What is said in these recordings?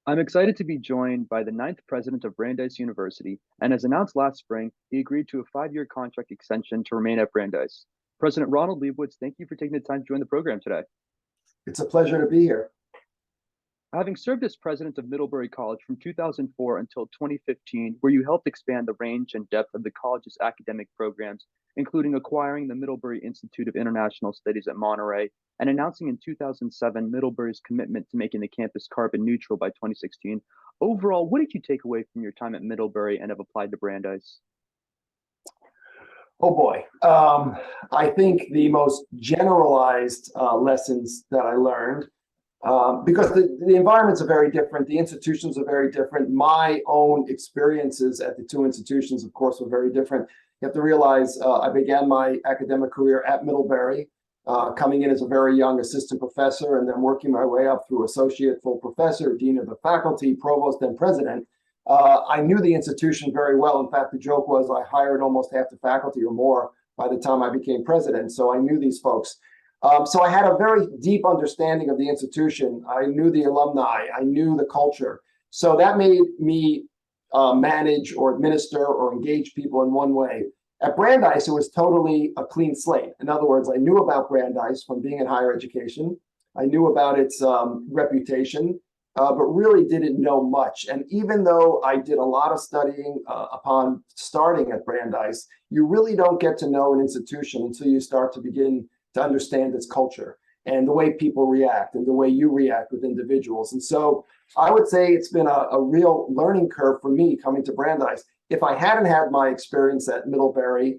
I'm excited to be joined by the ninth president of Brandeis University, and as announced last spring, he agreed to a 5-year contract extension to remain at Brandeis. President Ronald Liebowitz, thank you for taking the time to join the program today. It's a pleasure to be here. Having served as president of Middlebury College from 2004 until 2015, where you helped expand the range and depth of the college's academic programs, including acquiring the Middlebury Institute of International Studies at Monterey and announcing in 2007 Middlebury's commitment to making the campus carbon neutral by 2016. Overall, what did you take away from your time at Middlebury and have applied to Brandeis? Oh boy. I think the most generalized lessons that I learned, because the environments are very different, the institutions are very different. My own experiences at the two institutions, of course, were very different. You have to realize I began my academic career at Middlebury, coming in as a very young assistant professor and then working my way up through associate, full professor, dean of the faculty, provost, and president. I knew the institution very well. In fact, the joke was I hired almost half the faculty or more by the time I became president. So I knew these folks. So I had a very deep understanding of the institution. I knew the alumni. I knew the culture. So that made me manage or administer or engage people in one way. At Brandeis, it was totally a clean slate. In other words, I knew about Brandeis from being in higher education. I knew about its reputation, but really didn't know much. And even though I did a lot of studying upon starting at Brandeis, you really don't get to know an institution until you start to begin to understand its culture and the way people react and the way you react with individuals. And so I would say it's been a real learning curve for me coming to Brandeis. If I hadn't had my experience at Middlebury,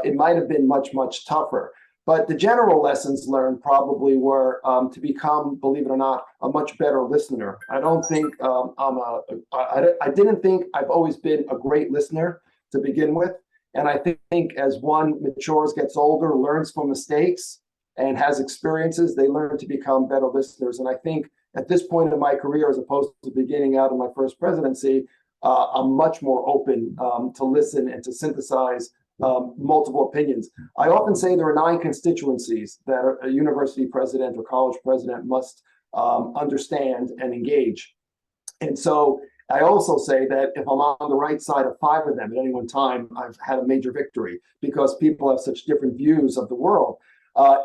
it might have been much, much tougher. But the general lessons learned probably were to become, believe it or not, a much better listener. I don't think I didn't think I've always been a great listener to begin with. And I think as one matures, gets older, learns from mistakes, and has experiences, they learn to become better listeners. And I think at this point in my career, as opposed to beginning out in my first presidency, I'm much more open to listen and to synthesize multiple opinions. I often say there are 9 constituencies that a university president or college president must understand and engage. And so I also say that if I'm on the right side of 5 of them at any one time, I've had a major victory because people have such different views of the world.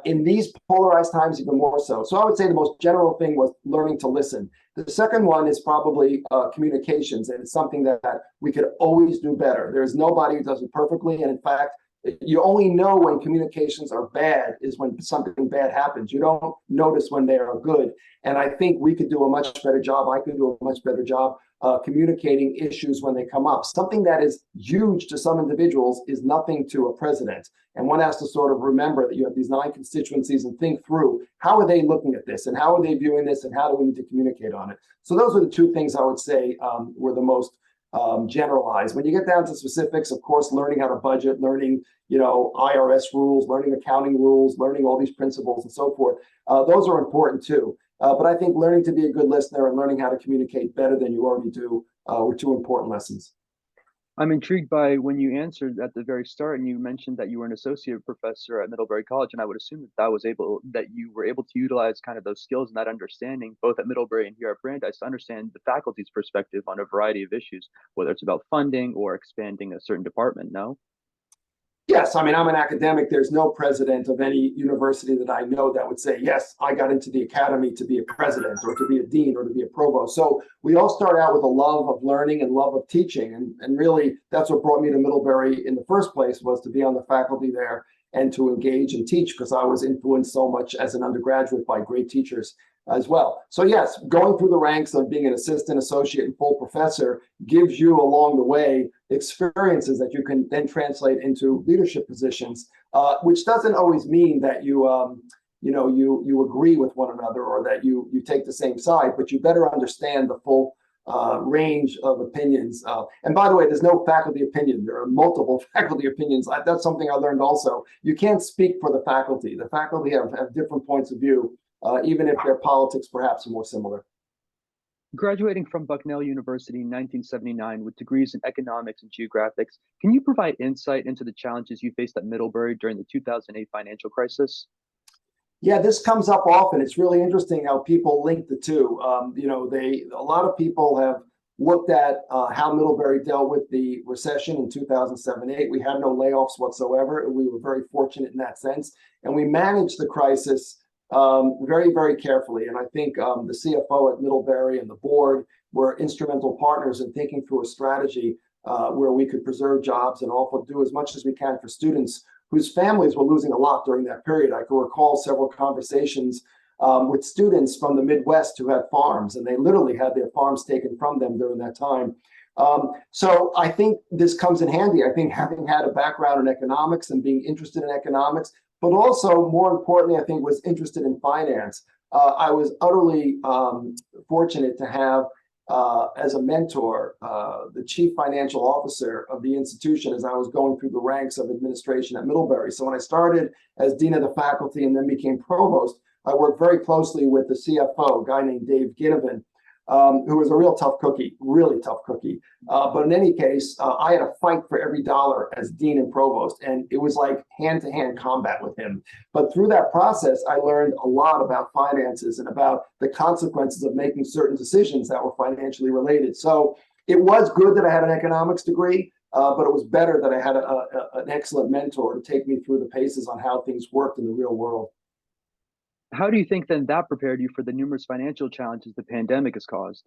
In these polarized times, even more so. So I would say the most general thing was learning to listen. The second one is probably communications, and it's something that we could always do better. There's nobody who does it perfectly, and in fact, you only know when communications are bad is when something bad happens. You don't notice when they are good. And I think we could do a much better job. I could do a much better job communicating issues when they come up. Something that is huge to some individuals is nothing to a president. And one has to sort of remember that you have these 9 constituencies and think through how are they looking at this and how are they viewing this and how do we need to communicate on it. So those are the 2 things I would say were the most generalized. When you get down to specifics, of course, learning how to budget, learning, IRS rules, learning accounting rules, learning all these principles and so forth, those are important too. But I think learning to be a good listener and learning how to communicate better than you already do were 2 important lessons. I'm intrigued by when you answered at the very start and you mentioned that you were an associate professor at Middlebury College, and I would assume that you were able to utilize kind of those skills and that understanding both at Middlebury and here at Brandeis to understand the faculty's perspective on a variety of issues, whether it's about funding or expanding a certain department, no? Yes, I mean, I'm an academic. There's no president of any university that I know that would say, yes, I got into the academy to be a president or to be a dean or to be a provost. So we all start out with a love of learning and love of teaching. And really, that's what brought me to Middlebury in the first place, was to be on the faculty there and to engage and teach, because I was influenced so much as an undergraduate by great teachers as well. So yes, going through the ranks of being an assistant, associate, and full professor gives you along the way experiences that you can then translate into leadership positions, which doesn't always mean that you agree with one another or that you take the same side, but you better understand the full range of opinions. And by the way, there's no faculty opinion. There are multiple faculty opinions. That's something I learned also. You can't speak for the faculty. The faculty have different points of view, even if their politics perhaps are more similar. Graduating from Bucknell University in 1979 with degrees in economics and geographics, can you provide insight into the challenges you faced at Middlebury during the 2008 financial crisis? Yeah, this comes up often. It's really interesting how people link the two. A lot of people have looked at how Middlebury dealt with the recession in 2007-8. We had no layoffs whatsoever. We were very fortunate in that sense, and we managed the crisis very, very carefully. And I think the CFO at Middlebury and the board were instrumental partners in thinking through a strategy where we could preserve jobs and also do as much as we can for students whose families were losing a lot during that period. I can recall several conversations with students from the Midwest who had farms, and they literally had their farms taken from them during that time. So I think this comes in handy. I think having had a background in economics and being interested in economics, but also more importantly, I think was interested in finance. I was utterly fortunate to have as a mentor, the chief financial officer of the institution as I was going through the ranks of administration at Middlebury. So when I started as dean of the faculty and then became provost, I worked very closely with the CFO, a guy named Dave Ginnivan, who was a real tough cookie, really tough cookie. But in any case, I had to fight for every dollar as dean and provost, and it was like hand-to-hand combat with him. But through that process, I learned a lot about finances and about the consequences of making certain decisions that were financially related. So it was good that I had an economics degree, but it was better that I had an excellent mentor to take me through the paces on how things worked in the real world. How do you think then that prepared you for the numerous financial challenges the pandemic has caused?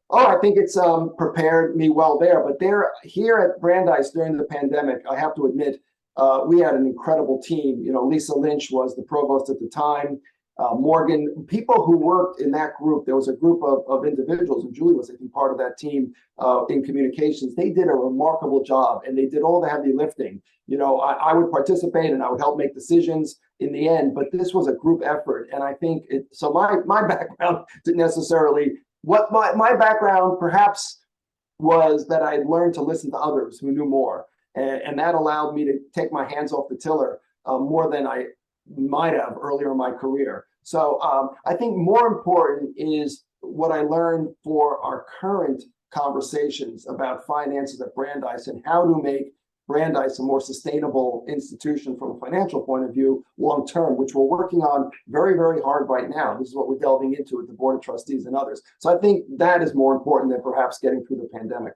Oh, I think it's prepared me well there. But here at Brandeis during the pandemic, I have to admit, we had an incredible team. Lisa Lynch was the provost at the time. Morgan, people who worked in that group, there was a group of individuals, and Julie was, I think, part of that team in communications. They did a remarkable job, and they did all the heavy lifting. I would participate and I would help make decisions in the end, but this was a group effort. And I think so my background didn't necessarily, what my background perhaps was that I learned to listen to others who knew more. And that allowed me to take my hands off the tiller more than I might have earlier in my career. So I think more important is what I learned for our current conversations about finances at Brandeis and how to make Brandeis a more sustainable institution from a financial point of view long term, which we're working on very, very hard right now. This is what we're delving into with the Board of Trustees and others. So I think that is more important than perhaps getting through the pandemic.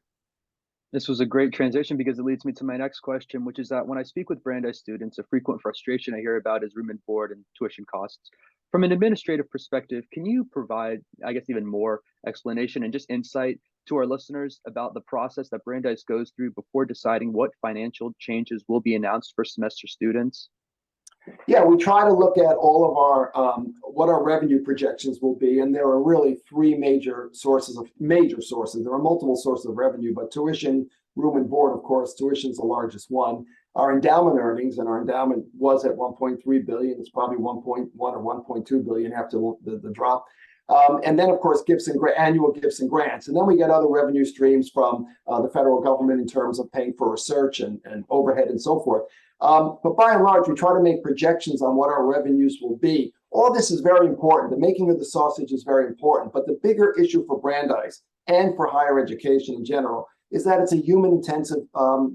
This was a great transition because it leads me to my next question, which is that when I speak with Brandeis students, a frequent frustration I hear about is room and board and tuition costs. From an administrative perspective, can you provide, I guess, even more explanation and just insight to our listeners about the process that Brandeis goes through before deciding what financial changes will be announced for semester students? Yeah, we try to look at all of our what our revenue projections will be, and there are really three major sources. There are multiple sources of revenue, but tuition, room and board, of course, tuition is the largest one. Our endowment earnings, and our endowment was at 1.3 billion. It's probably 1.1 or 1.2 billion after the drop. And then, of course, annual gifts and grants. And then we get other revenue streams from the federal government in terms of paying for research and overhead and so forth. But by and large, we try to make projections on what our revenues will be. All this is very important. The making of the sausage is very important. But the bigger issue for Brandeis and for higher education in general is that it's a human-intensive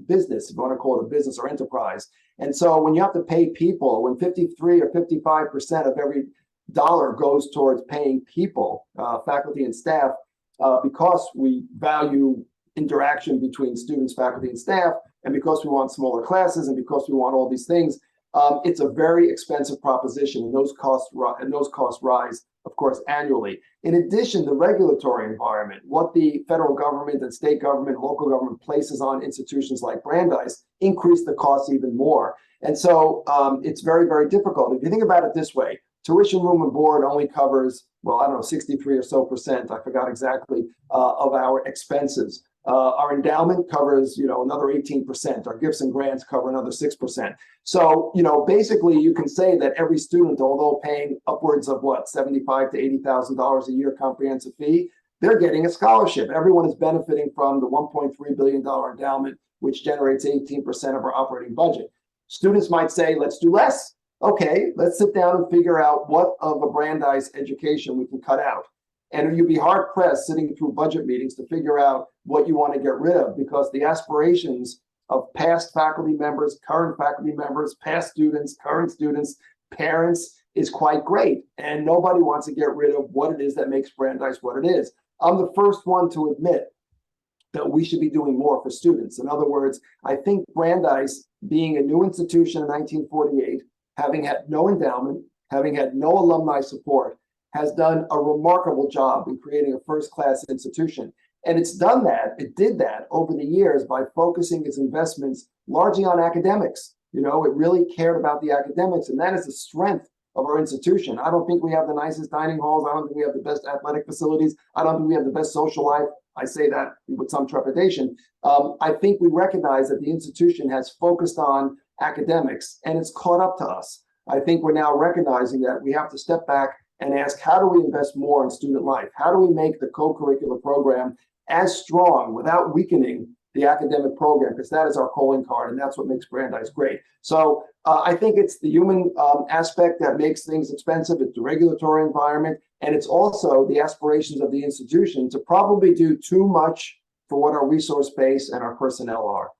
business, if you want to call it a business or enterprise. And so when you have to pay people, when 53 or 55% of every dollar goes towards paying people, faculty and staff, because we value interaction between students, faculty, and staff, and because we want smaller classes, and because we want all these things, it's a very expensive proposition, and those costs rise, of course, annually. In addition, the regulatory environment, what the federal government and state government, local government places on institutions like Brandeis, increase the costs even more. And so it's very, very difficult. If you think about it this way, tuition, room, and board only covers, well, I don't know, 63 or so percent, I forgot exactly, of our expenses. Our endowment covers, another 18%. Our gifts and grants cover another 6%. So, basically you can say that every student, although paying upwards of $75,000 to $80,000 a year comprehensive fee, they're getting a scholarship. Everyone is benefiting from the $1.3 billion endowment, which generates 18% of our operating budget. Students might say, let's do less. Okay, let's sit down and figure out what of a Brandeis education we can cut out. And you'd be hard pressed sitting through budget meetings to figure out what you want to get rid of, because the aspirations of past faculty members, current faculty members, past students, current students, parents, is quite great. And nobody wants to get rid of what it is that makes Brandeis what it is. I'm the first one to admit that we should be doing more for students. In other words, I think Brandeis, being a new institution in 1948, having had no endowment, having had no alumni support, has done a remarkable job in creating a first-class institution. And it did that over the years by focusing its investments largely on academics. It really cared about the academics, and that is the strength of our institution. I don't think we have the nicest dining halls. I don't think we have the best athletic facilities. I don't think we have the best social life. I say that with some trepidation. I think we recognize that the institution has focused on academics, and it's caught up to us. I think we're now recognizing that we have to step back and ask, how do we invest more in student life? How do we make the co-curricular program as strong without weakening the academic program? Because that is our calling card, and that's what makes Brandeis great. So I think it's the human aspect that makes things expensive. It's the regulatory environment, and it's also the aspirations of the institution to probably do too much for what our resource base and our personnel are.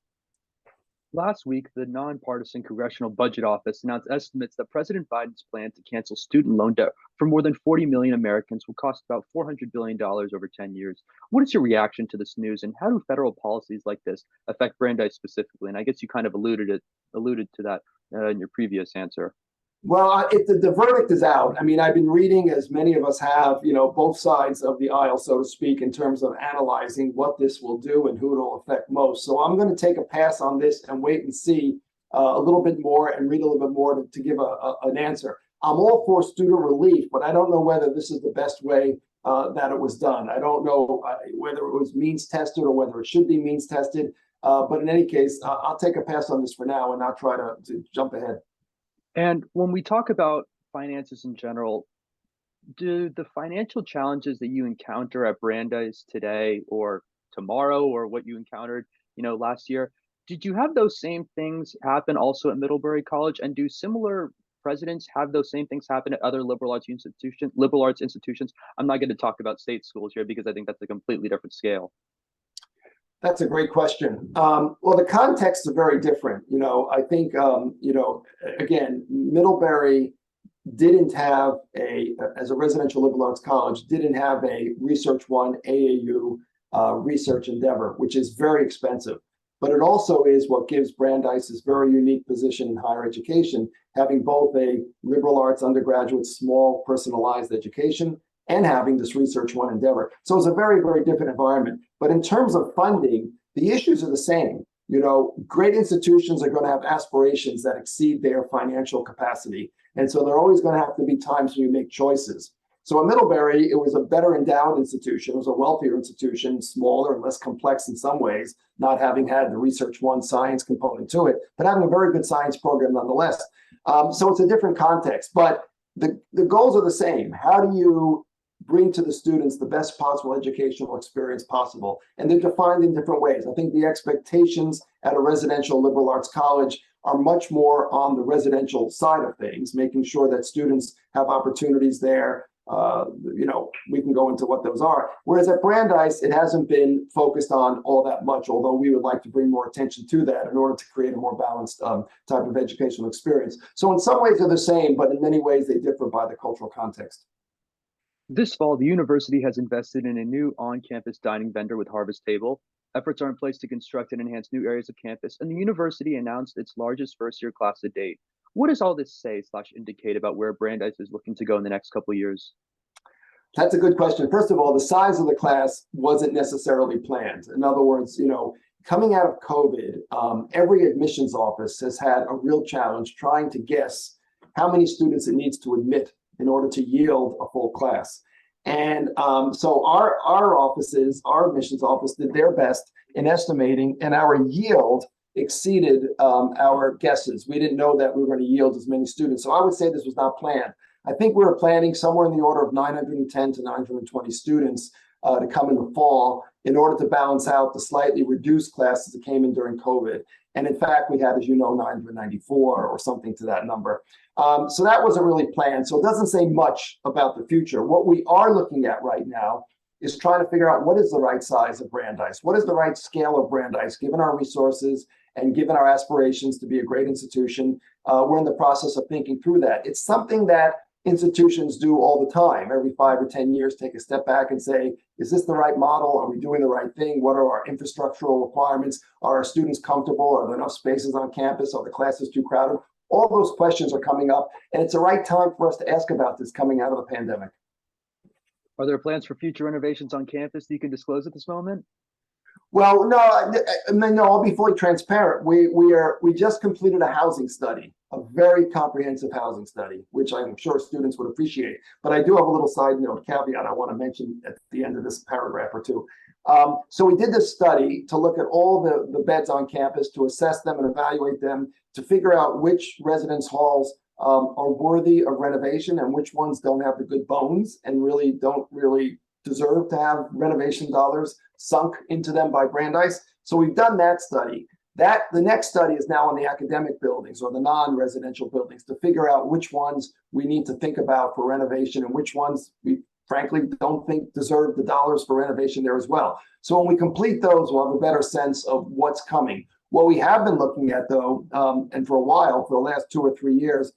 Last week, the nonpartisan Congressional Budget Office announced estimates that President Biden's plan to cancel student loan debt for more than 40 million Americans will cost about $400 billion over 10 years. What is your reaction to this news, and how do federal policies like this affect Brandeis specifically? And I guess you kind of alluded to that in your previous answer. Well, the verdict is out. I mean, I've been reading, as many of us have, both sides of the aisle, so to speak, in terms of analyzing what this will do and who it'll affect most. So I'm going to take a pass on this and wait and see a little bit more and read a little bit more to give an answer. I'm all for student relief, but I don't know whether this is the best way that it was done. I don't know whether it was means tested or whether it should be means tested. But in any case, I'll take a pass on this for now and not try to jump ahead. And when we talk about finances in general, do the financial challenges that you encounter at Brandeis today or tomorrow, or what you encountered, last year, did you have those same things happen also at Middlebury College? And do similar presidents have those same things happen at other liberal arts institutions? I'm not going to talk about state schools here because I think that's a completely different scale. That's a great question. Well, the contexts are very different. I think, again, Middlebury didn't have as a residential liberal arts college, didn't have a Research One AAU research endeavor, which is very expensive. But it also is what gives Brandeis this very unique position in higher education, having both a liberal arts undergraduate, small personalized education, and having this Research One endeavor. So it's a very, very different environment. But in terms of funding, the issues are the same. Great institutions are going to have aspirations that exceed their financial capacity. And so there are always going to have to be times when you make choices. So at Middlebury, it was a better endowed institution. It was a wealthier institution, smaller and less complex in some ways, not having had the Research One science component to it, but having a very good science program nonetheless. So it's a different context, but the goals are the same. How do you bring to the students the best possible educational experience possible? And they're defined in different ways. I think the expectations at a residential liberal arts college are much more on the residential side of things, making sure that students have opportunities there. We can go into what those are. Whereas at Brandeis, it hasn't been focused on all that much, although we would like to bring more attention to that in order to create a more balanced type of educational experience. So in some ways they're the same, but in many ways they differ by the cultural context. This fall, the university has invested in a new on-campus dining vendor with Harvest Table. Efforts are in place to construct and enhance new areas of campus, and the university announced its largest first-year class to date. What does all this say/indicate about where Brandeis is looking to go in the next couple of years? That's a good question. First of all, the size of the class wasn't necessarily planned. In other words, coming out of COVID, every admissions office has had a real challenge trying to guess how many students it needs to admit in order to yield a full class. And so our offices, our admissions office, did their best in estimating, and our yield exceeded our guesses. We didn't know that we were going to yield as many students. So I would say this was not planned. I think we were planning somewhere in the order of 910 to 920 students to come in the fall in order to balance out the slightly reduced classes that came in during COVID. And in fact, we had, as you know, 994 or something to that number. So that wasn't really planned. So it doesn't say much about the future. What we are looking at right now is trying to figure out what is the right size of Brandeis, what is the right scale of Brandeis, given our resources and given our aspirations to be a great institution. We're in the process of thinking through that. It's something that institutions do all the time. Every 5 or 10 years, take a step back and say, is this the right model? Are we doing the right thing? What are our infrastructural requirements? Are our students comfortable? Are there enough spaces on campus? Are the classes too crowded? All those questions are coming up, and it's the right time for us to ask about this coming out of the pandemic. Are there plans for future renovations on campus that you can disclose at this moment? Well, no, I'll be fully transparent. We just completed a housing study, a very comprehensive housing study, which I'm sure students would appreciate. But I do have a little side note caveat I want to mention at the end of this paragraph or two. So we did this study to look at all the beds on campus, to assess them and evaluate them, to figure out which residence halls are worthy of renovation and which ones don't have the good bones and really don't deserve to have renovation dollars sunk into them by Brandeis. So we've done that study. The next study is now on the academic buildings or the non-residential buildings to figure out which ones we need to think about for renovation and which ones we frankly don't think deserve the dollars for renovation there as well. So when we complete those, we'll have a better sense of what's coming. What we have been looking at though, and for a while, for the last 2 or 3 years,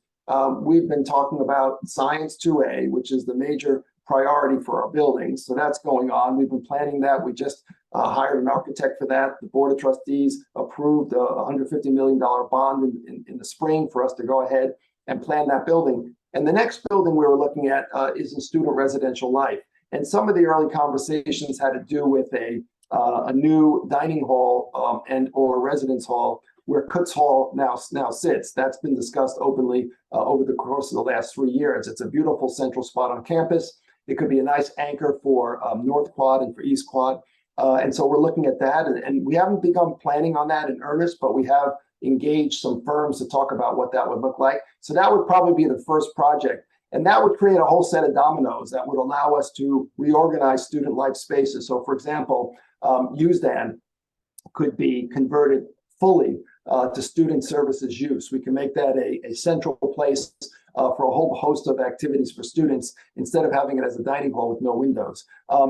we've been talking about Science 2A, which is the major priority for our buildings. So that's going on. We've been planning that. We just hired an architect for that. The Board of Trustees approved a $150 million bond in the spring for us to go ahead and plan that building. And the next building we were looking at is in student residential life. And some of the early conversations had to do with a new dining hall and or residence hall where Kutz Hall now sits. That's been discussed openly over the course of the last 3 years. It's a beautiful central spot on campus. It could be a nice anchor for North Quad and for East Quad. And so we're looking at that. And we haven't begun planning on that in earnest, but we have engaged some firms to talk about what that would look like. So that would probably be the first project. And that would create a whole set of dominoes that would allow us to reorganize student life spaces. So for example, USDAN could be converted fully to student services use. We can make that a central place for a whole host of activities for students instead of having it as a dining hall with no windows.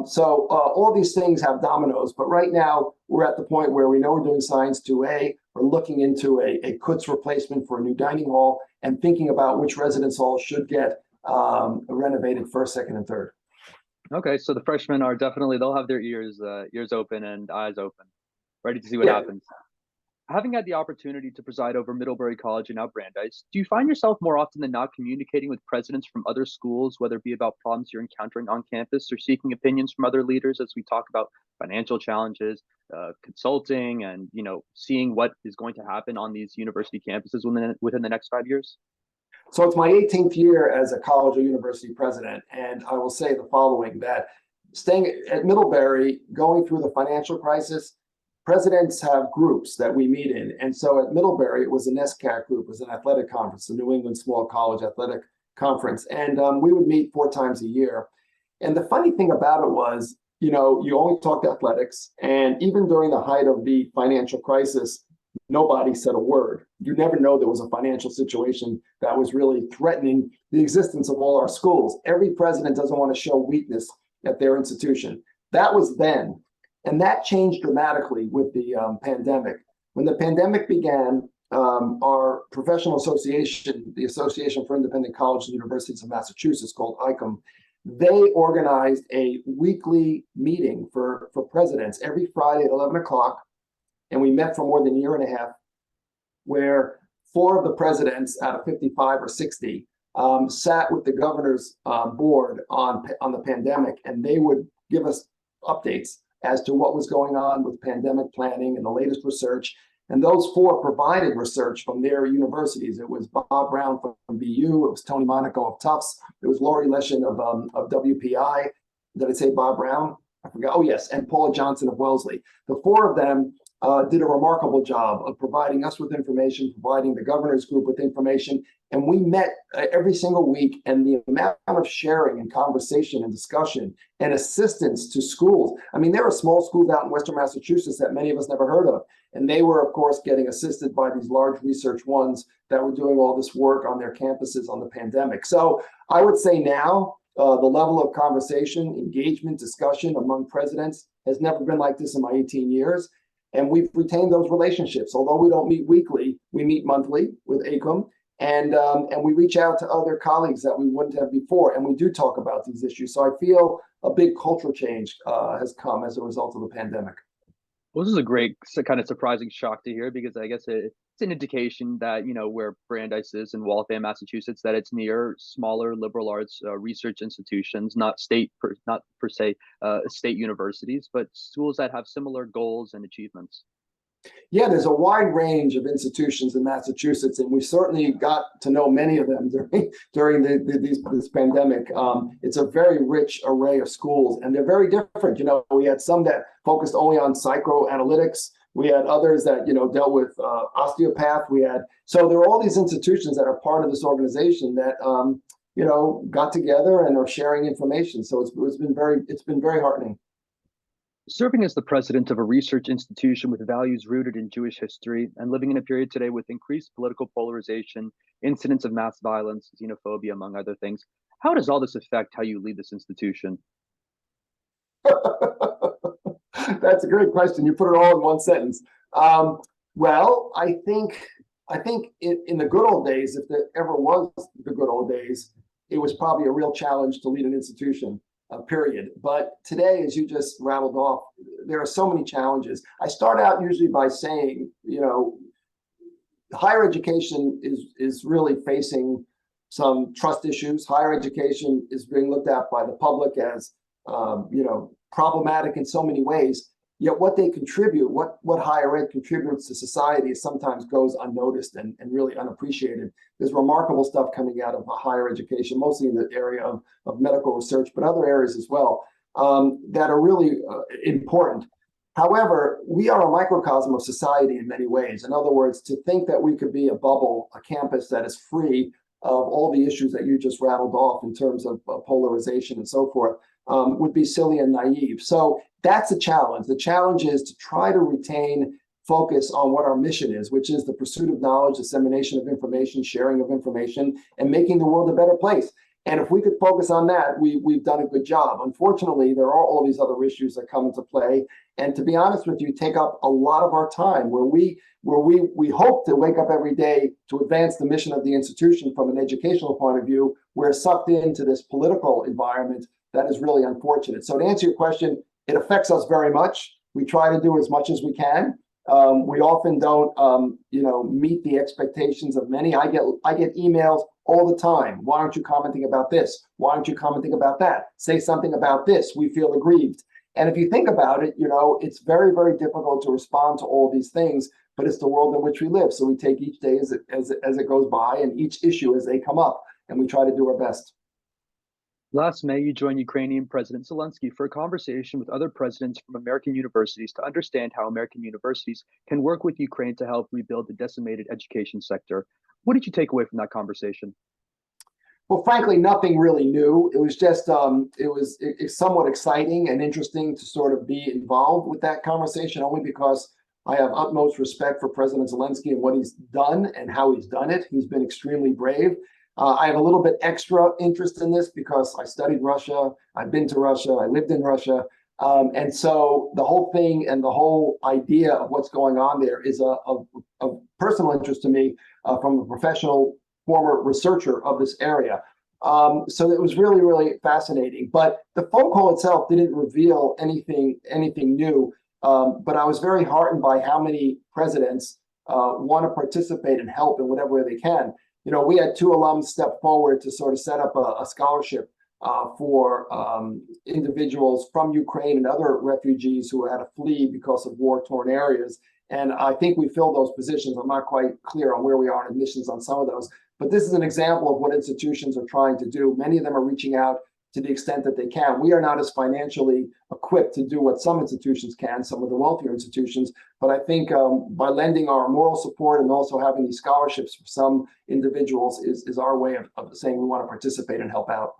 So all these things have dominoes, but right now we're at the point where we know we're doing Science 2A. We're looking into a Kutz replacement for a new dining hall and thinking about which residence halls should get renovated first, second, and third. Okay, so the freshmen are definitely, they'll have their ears open and eyes open, ready to see what happens. Having had the opportunity to preside over Middlebury College and now Brandeis, do you find yourself more often than not communicating with presidents from other schools, whether it be about problems you're encountering on campus or seeking opinions from other leaders as we talk about financial challenges, consulting, and seeing what is going to happen on these university campuses within the next 5 years? So it's my 18th year as a college or university president, and I will say the following, that staying at Middlebury, going through the financial crisis, presidents have groups that we meet in. And so at Middlebury, it was a NESCAC group, it was an athletic conference, the New England Small College Athletic Conference. And we would meet 4 times a year. And the funny thing about it was, you only talked athletics. And even during the height of the financial crisis, nobody said a word. You never know there was a financial situation that was really threatening the existence of all our schools. Every president doesn't want to show weakness at their institution. That was then. And that changed dramatically with the pandemic. When the pandemic began, our professional association, the Association for Independent Colleges and Universities of Massachusetts, called ICOM, they organized a weekly meeting for presidents every Friday at 11 o'clock. And we met for more than a year and a half, where 4 of the presidents out of 55 or 60 sat with the governor's board on the pandemic, and they would give us updates as to what was going on with pandemic planning and the latest research. And those 4 provided research from their universities. It was Bob Brown from BU, it was Tony Monaco of Tufts, it was Laurie Leshin of WPI. Did I say Bob Brown? I forgot. Oh, yes, and Paula Johnson of Wellesley. The 4 of them did a remarkable job of providing us with information, providing the governor's group with information. And we met every single week, and the amount of sharing and conversation and discussion and assistance to schools. I mean, there are small schools out in Western Massachusetts that many of us never heard of. And they were, of course, getting assisted by these large research ones that were doing all this work on their campuses on the pandemic. So I would say now the level of conversation, engagement, discussion among presidents has never been like this in my 18 years. And we've retained those relationships. Although we don't meet weekly, we meet monthly with ACOM. and we reach out to other colleagues that we wouldn't have before, and we do talk about these issues. So I feel a big cultural change has come as a result of the pandemic. Well, this is a great kind of surprising shock to hear because I guess it's an indication that, you know, where Brandeis is in Waltham, Massachusetts, that it's near smaller liberal arts research institutions, not per se state universities, but schools that have similar goals and achievements. Yeah, there's a wide range of institutions in Massachusetts, and we certainly got to know many of them during this pandemic. It's a very rich array of schools, and they're very different. You know, we had some that focused only on psychoanalytics. We had others that, you know, dealt with osteopath. So there are all these institutions that are part of this organization that you know, got together and are sharing information. So it's been very heartening. Serving as the president of a research institution with values rooted in Jewish history and living in a period today with increased political polarization, incidents of mass violence, xenophobia, among other things, how does all this affect how you lead this institution? That's a great question. You put it all in one sentence. Well, I think in the good old days, if there ever was the good old days, it was probably a real challenge to lead an institution. Period. But today, as you just rattled off, there are so many challenges. I start out usually by saying, you know, higher education is really facing some trust issues. Higher education is being looked at by the public as, you know, problematic in so many ways. Yet what they contribute, what higher ed contributes to society sometimes goes unnoticed and really unappreciated. There's remarkable stuff coming out of higher education, mostly in the area of medical research, but other areas as well, that are really important. However, we are a microcosm of society in many ways. In other words, to think that we could be a bubble, a campus that is free of all the issues that you just rattled off in terms of polarization and so forth, would be silly and naive. So that's the challenge. The challenge is to try to retain focus on what our mission is, which is the pursuit of knowledge, dissemination of information, sharing of information, and making the world a better place. And if we could focus on that, we've done a good job. Unfortunately, there are all these other issues that come into play. And to be honest with you, take up a lot of our time where we hope to wake up every day to advance the mission of the institution from an educational point of view. We're sucked into this political environment that is really unfortunate. So to answer your question, it affects us very much. We try to do as much as we can. We often don't, you know, meet the expectations of many. I get emails all the time. Why aren't you commenting about this? Why aren't you commenting about that? Say something about this. We feel aggrieved. And if you think about it, you know, it's very, very difficult to respond to all these things, but it's the world in which we live. So we take each day as it goes by and each issue as they come up, and we try to do our best. Last May, you joined Ukrainian President Zelensky for a conversation with other presidents from American universities to understand how American universities can work with Ukraine to help rebuild the decimated education sector. What did you take away from that conversation? Well, frankly, nothing really new. It was just, it's somewhat exciting and interesting to sort of be involved with that conversation, only because I have utmost respect for President Zelensky and what he's done and how he's done it. He's been extremely brave. I have a little bit extra interest in this because I studied Russia, I've been to Russia, I lived in Russia. And so the whole thing and the whole idea of what's going on there is a personal interest to me from a professional former researcher of this area. So it was really, really fascinating. But the phone call itself didn't reveal anything new. But I was very heartened by how many presidents want to participate and help in whatever way they can. You know, we had two alums step forward to sort of set up a scholarship for individuals from Ukraine and other refugees who had to flee because of war-torn areas. And I think we filled those positions. I'm not quite clear on where we are in admissions on some of those. But this is an example of what institutions are trying to do. Many of them are reaching out to the extent that they can. We are not as financially equipped to do what some institutions can, some of the wealthier institutions. But I think by lending our moral support and also having these scholarships for some individuals is our way of saying we want to participate and help out.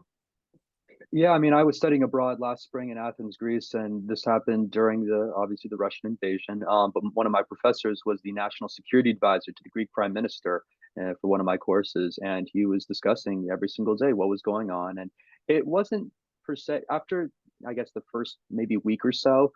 Yeah, I mean, I was studying abroad last spring in Athens, Greece, and this happened during obviously the Russian invasion. But one of my professors was the national security advisor to the Greek prime minister for one of my courses, and he was discussing every single day what was going on. And it wasn't per se after I guess the first maybe week or so.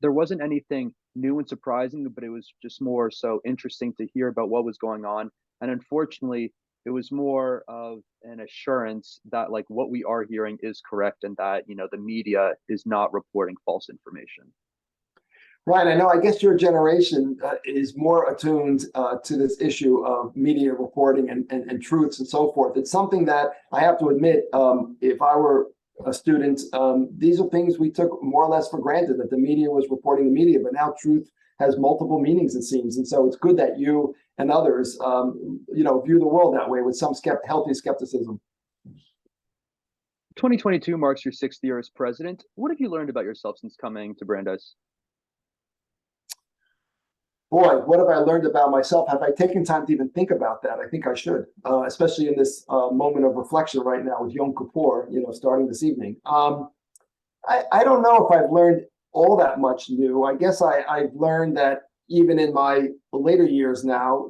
There wasn't anything new and surprising, but it was just more so interesting to hear about what was going on. And unfortunately, it was more of an assurance that like what we are hearing is correct and that, the media is not reporting false information. Right. I know. I guess your generation is more attuned to this issue of media reporting and truths and so forth. It's something that I have to admit, if I were a student, these are things we took more or less for granted, that the media was reporting the media, but now truth has multiple meanings, it seems. And so it's good that you and others, view the world that way with some healthy skepticism. 2022 marks your 6th year as president. What have you learned about yourself since coming to Brandeis? Boy, what have I learned about myself? Have I taken time to even think about that? I think I should, especially in this moment of reflection right now with Yom Kippur, starting this evening. I don't know if I've learned all that much new. I guess I've learned that even in my later years now,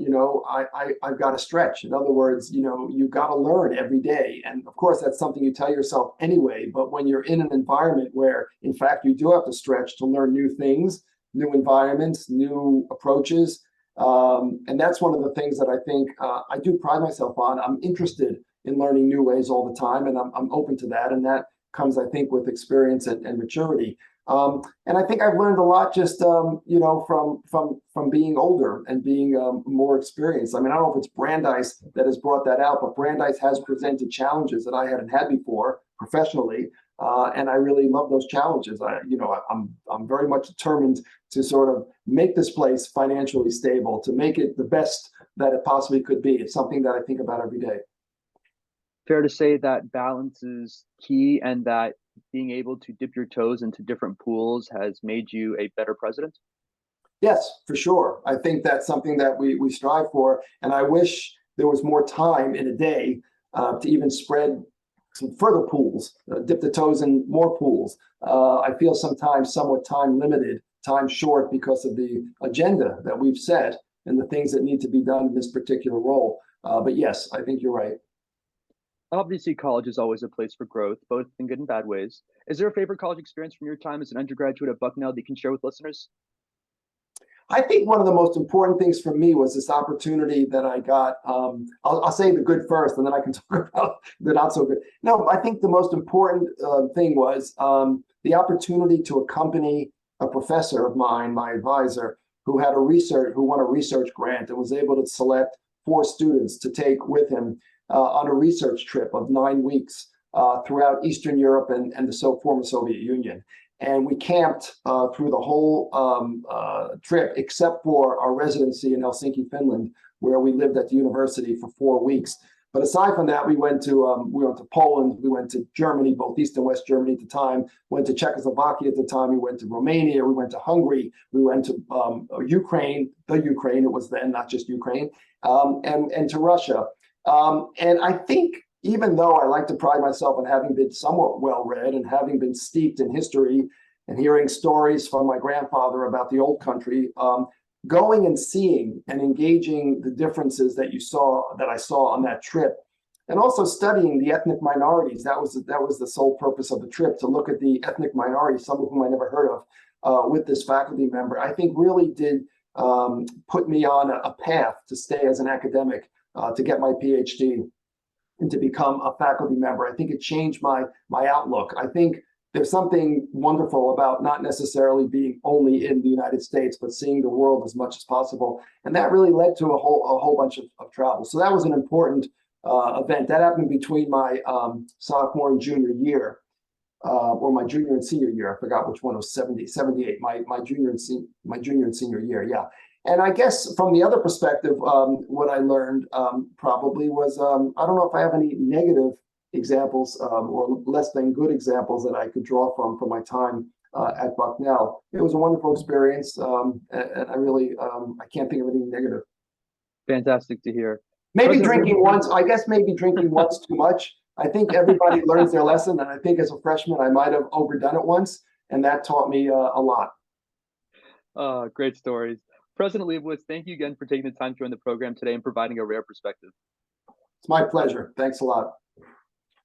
I've got to stretch. In other words, you've got to learn every day. And of course, that's something you tell yourself anyway. But when you're in an environment where, in fact, you do have to stretch to learn new things, new environments, new approaches. And that's one of the things that I think I do pride myself on. I'm interested in learning new ways all the time, and I'm open to that. And that comes, I think, with experience and maturity. And I think I've learned a lot just, from being older and being more experienced. I mean, I don't know if it's Brandeis that has brought that out, but Brandeis has presented challenges that I hadn't had before professionally. And I really love those challenges. I'm very much determined to sort of make this place financially stable, to make it the best that it possibly could be. It's something that I think about every day. Fair to say that balance is key and that being able to dip your toes into different pools has made you a better president? Yes, for sure. I think that's something that we strive for. And I wish there was more time in a day to even spread some further pools, dip the toes in more pools. I feel sometimes somewhat time limited, time short because of the agenda that we've set and the things that need to be done in this particular role. But yes, I think you're right. Obviously, college is always a place for growth, both in good and bad ways. Is there a favorite college experience from your time as an undergraduate at Bucknell that you can share with listeners? I think one of the most important things for me was this opportunity that I got. I'll say the good first, and then I can talk about the not so good. No, I think the most important thing was the opportunity to accompany a professor of mine, my advisor, who won a research grant and was able to select 4 students to take with him on a research trip of 9 weeks throughout Eastern Europe and the former Soviet Union. And we camped through the whole trip, except for our residency in Helsinki, Finland, where we lived at the university for 4 weeks. But aside from that, we went to Poland, we went to Germany, both East and West Germany at the time, went to Czechoslovakia at the time, we went to Romania, we went to Hungary, we went to Ukraine, it was then, not just Ukraine, and to Russia. And I think, even though I like to pride myself on having been somewhat well-read and having been steeped in history and hearing stories from my grandfather about the old country, going and seeing and engaging the differences that I saw on that trip, and also studying the ethnic minorities. That was the sole purpose of the trip, to look at the ethnic minorities, some of whom I never heard of, with this faculty member. I think really did put me on a path to stay as an academic, to get my PhD and to become a faculty member. I think it changed my outlook. I think there's something wonderful about not necessarily being only in the United States, but seeing the world as much as possible. And that really led to a whole bunch of travel. So that was an important event. That happened between my sophomore and junior year, or my junior and senior year. I forgot which one was 78, my junior and senior year. Yeah. And I guess from the other perspective, what I learned probably was, I don't know if I have any negative examples or less than good examples that I could draw from my time at Bucknell. It was a wonderful experience, and I really, I can't think of anything negative. Fantastic to hear. Maybe drinking once, I guess maybe drinking once too much. I think everybody learns their lesson, and I think as a freshman, I might have overdone it once, and that taught me a lot. Great stories. President Liebowitz, thank you again for taking the time to join the program today and providing a rare perspective. It's my pleasure. Thanks a lot.